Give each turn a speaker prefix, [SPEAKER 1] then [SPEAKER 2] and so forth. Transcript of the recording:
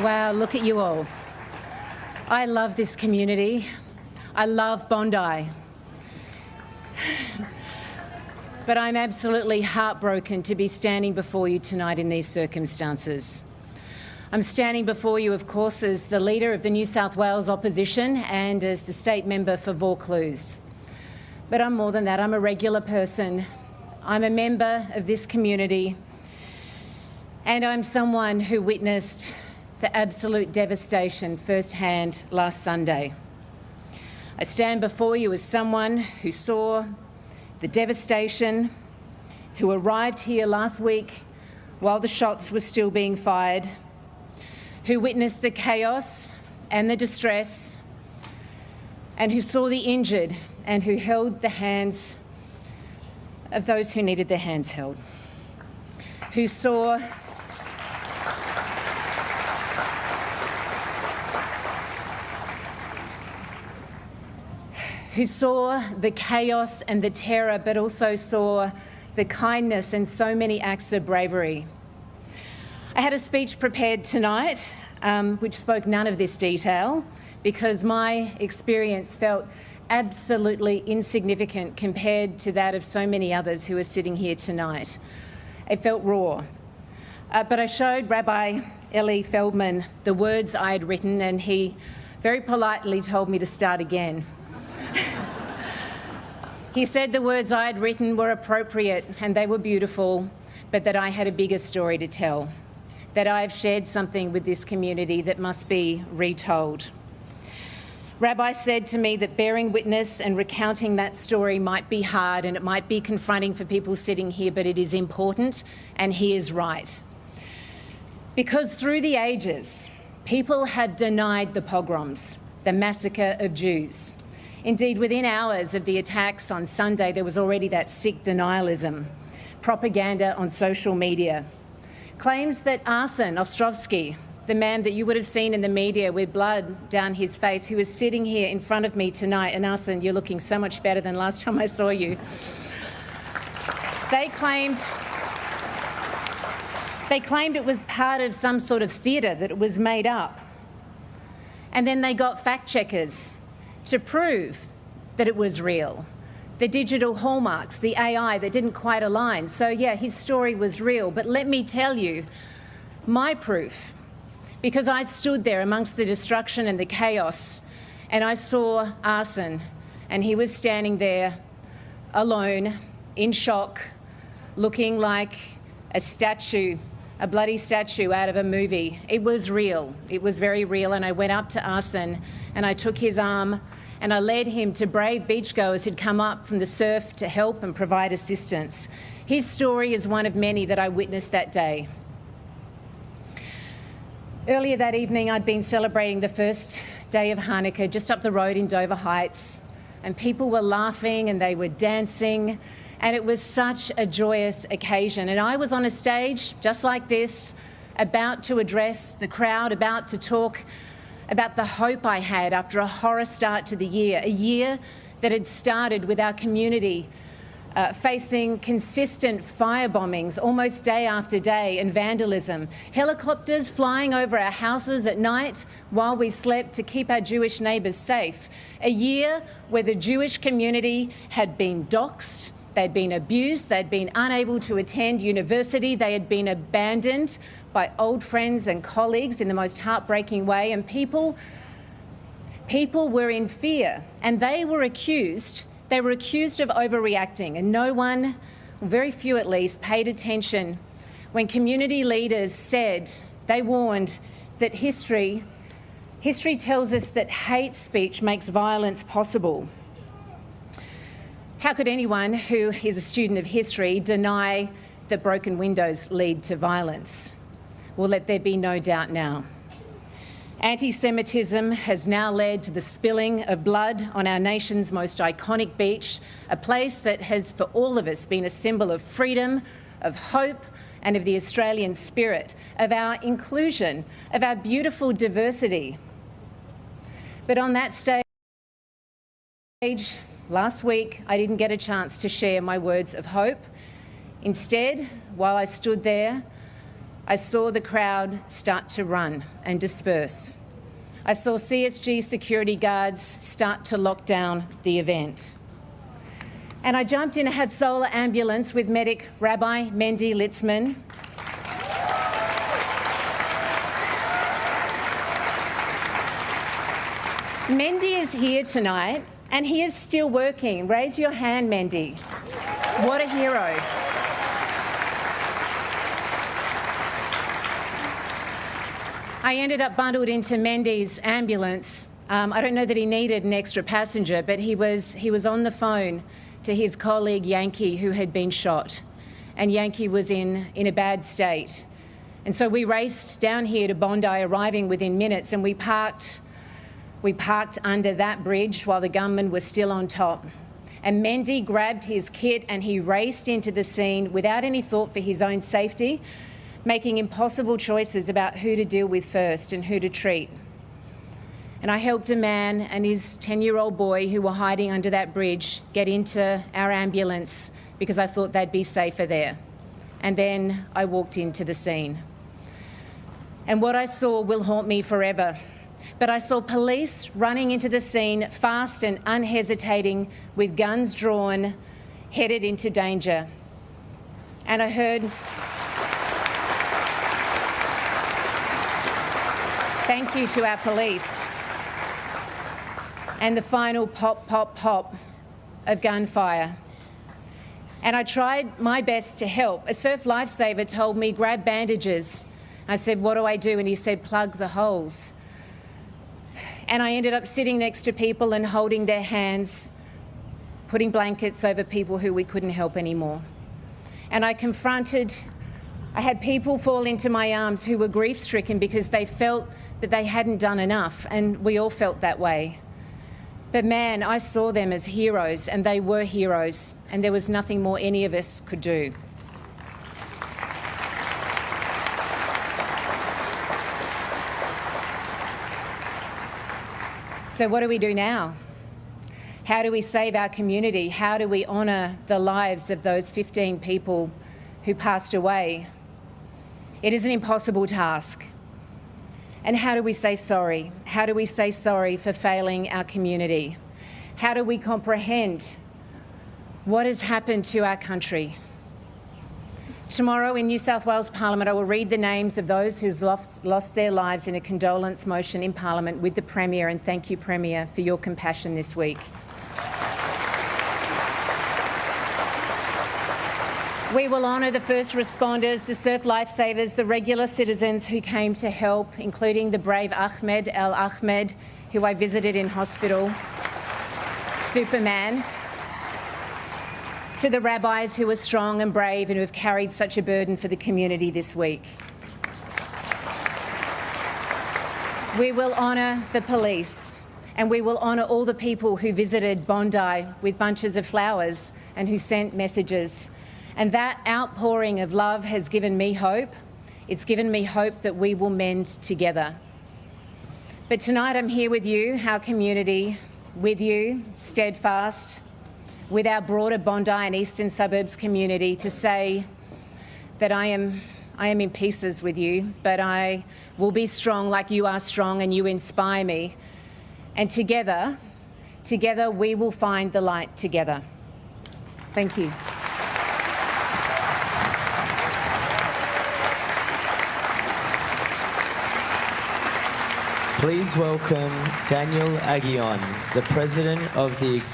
[SPEAKER 1] Wow, look at you all. I love this community. I love Bondi. But I'm absolutely heartbroken to be standing before you tonight in these circumstances. I'm standing before you, of course, as the leader of the New South Wales opposition and as the state member for Vaucluse. But I'm more than that. I'm a regular person. I'm a member of this community, and I'm someone who witnessed the absolute devastation firsthand last Sunday. I stand before you as someone who saw the devastation, who arrived here last week while the shots were still being fired, who witnessed the chaos and the distress, and who saw the injured and who held the hands of those who needed their hands held, who saw the chaos and the terror, but also saw the kindness and so many acts of bravery. I had a speech prepared tonight which spoke none of this detail because my experience felt absolutely insignificant compared to that of so many others who are sitting here tonight. It felt raw. But I showed Rabbi Eli Feldman the words I had written, and he very politely told me to start again. He said the words I had written were appropriate and they were beautiful, but that I had a bigger story to tell, that I have shared something with this community that must be retold. Rabbi said to me that bearing witness and recounting that story might be hard and it might be confronting for people sitting here, but it is important, and he is right. Because through the ages, people had denied the pogroms, the massacre of Jews. Indeed, within hours of the attacks on Sunday, there was already that sick denialism, propaganda on social media. Claims that Arsen Ostrovsky, the man that you would have seen in the media with blood down his face, who is sitting here in front of me tonight, and Arsen, you're looking so much better than last time I saw you. They claimed it was part of some sort of theatre, that it was made up. And then they got fact checkers to prove that it was real. The digital hallmarks, the AI that didn't quite align. So yeah, his story was real. But let me tell you, my proof, because I stood there amongst the destruction and the chaos, and I saw Arsen, and he was standing there alone, in shock, looking like a statue, a bloody statue out of a movie. It was real. It was very real. And I went up to Arsen and I took his arm and I led him to brave beachgoers who'd come up from the surf to help and provide assistance. His story is one of many that I witnessed that day. Earlier that evening, I'd been celebrating the first day of Hanukkah just up the road in Dover Heights, and people were laughing and they were dancing, and it was such a joyous occasion. And I was on a stage just like this, about to address the crowd, about to talk about the hope I had after a horror start to the year, a year that had started with our community facing consistent fire bombings almost day after day, and vandalism, helicopters flying over our houses at night while we slept to keep our Jewish neighbours safe. A year where the Jewish community had been doxxed, they'd been abused, they'd been unable to attend university, they had been abandoned by old friends and colleagues in the most heartbreaking way, and people were in fear, and they were accused of overreacting, and no one, very few at least, paid attention when community leaders said, they warned that history tells us that hate speech makes violence possible. How could anyone who is a student of history deny that broken windows lead to violence? Well, let there be no doubt now. Anti-Semitism has now led to the spilling of blood on our nation's most iconic beach, a place that has, for all of us, been a symbol of freedom, of hope, and of the Australian spirit, of our inclusion, of our beautiful diversity. But on that stage last week, I didn't get a chance to share my words of hope. Instead, while I stood there, I saw the crowd start to run and disperse. I saw CSG security guards start to lock down the event. And I jumped in a Hatzola ambulance with medic Rabbi Mendy Litzman. Mendy is here tonight and he is still working. Raise your hand, Mendy. What a hero. I ended up bundled into Mendy's ambulance. I don't know that he needed an extra passenger, but he was on the phone to his colleague Yankee, who had been shot. And Yankee was in a bad state. And so we raced down here to Bondi, arriving within minutes, and we parked under that bridge while the gunman was still on top. And Mendy grabbed his kit and he raced into the scene without any thought for his own safety, making impossible choices about who to deal with first and who to treat. And I helped a man and his 10-year-old boy who were hiding under that bridge get into our ambulance because I thought they'd be safer there. And then I walked into the scene. And what I saw will haunt me forever. But I saw police running into the scene fast and unhesitating with guns drawn, headed into danger. And I heard, thank you to our police. And the final pop, pop, pop of gunfire. And I tried my best to help. A surf lifesaver told me, grab bandages. I said, what do I do? And he said, plug the holes. And I ended up sitting next to people and holding their hands, putting blankets over people who we couldn't help anymore. And I had people fall into my arms who were grief-stricken because they felt that they hadn't done enough, and we all felt that way. But man, I saw them as heroes, and they were heroes, and there was nothing more any of us could do. So what do we do now? How do we save our community? How do we honour the lives of those 15 people who passed away? It is an impossible task. And how do we say sorry? How do we say sorry for failing our community? How do we comprehend what has happened to our country? Tomorrow in New South Wales Parliament, I will read the names of those who've lost their lives in a condolence motion in Parliament with the Premier, and thank you, Premier, for your compassion this week. We will honour the first responders, the surf lifesavers, the regular citizens who came to help, including the brave Ahmed El Ahmed, who I visited in hospital, Superman, to the rabbis who are strong and brave and who have carried such a burden for the community this week. We will honour the police, and we will honour all the people who visited Bondi with bunches of flowers and who sent messages. And that outpouring of love has given me hope. It's given me hope that we will mend together. But tonight I'm here with you, our community, with you, steadfast, with our broader Bondi and Eastern Suburbs community, to say that I am in pieces with you, but I will be strong like you are strong and you inspire me. And together we will find the light together. Thank you.
[SPEAKER 2] Please welcome Daniel Aguillon, the President of the